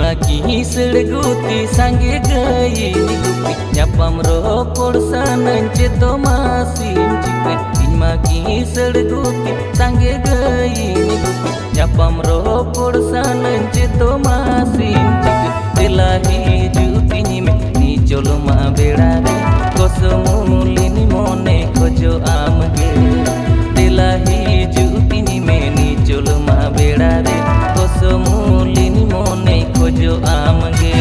Maki serguti sange gay gupi nyapam ropor sanan ceto masih cipet maki serguti sange gay gupi nyapam ropor sanan ceto masih cipet telahi juti ni cholo ma berare kosomulini mone kojo amge telahi juti ni cholo ma berare kosomulini mone kojo amge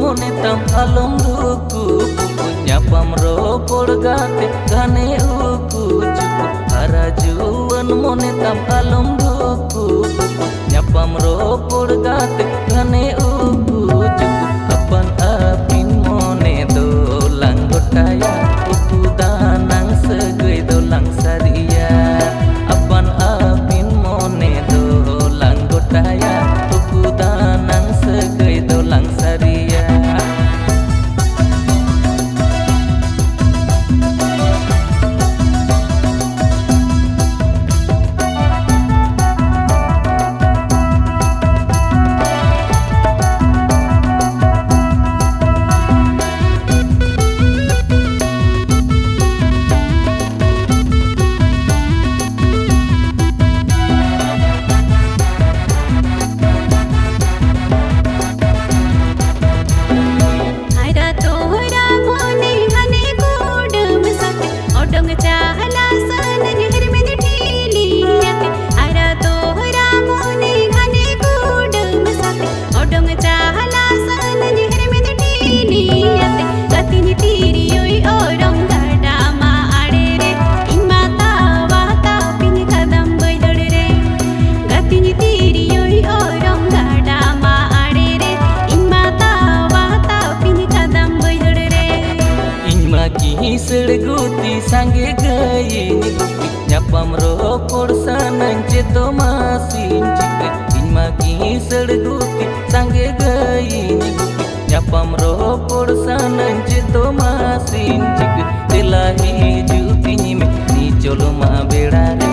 mone tam alom duku nyapam ropor gate gane uku cuku harajuan mone tam alom duku nyapam ropor gate gane uku cuku apan apin mone dolang gotaya uku danang segei dolang saria apan apin mone dolang gotaya uku danang segei dolang saria serguti sange gay gupi nyapam ropor sanan ceto masih cipet maki serguti sange gay gupi nyapam ropor sanan ceto masih cipet telahi juti ni cholo ma berare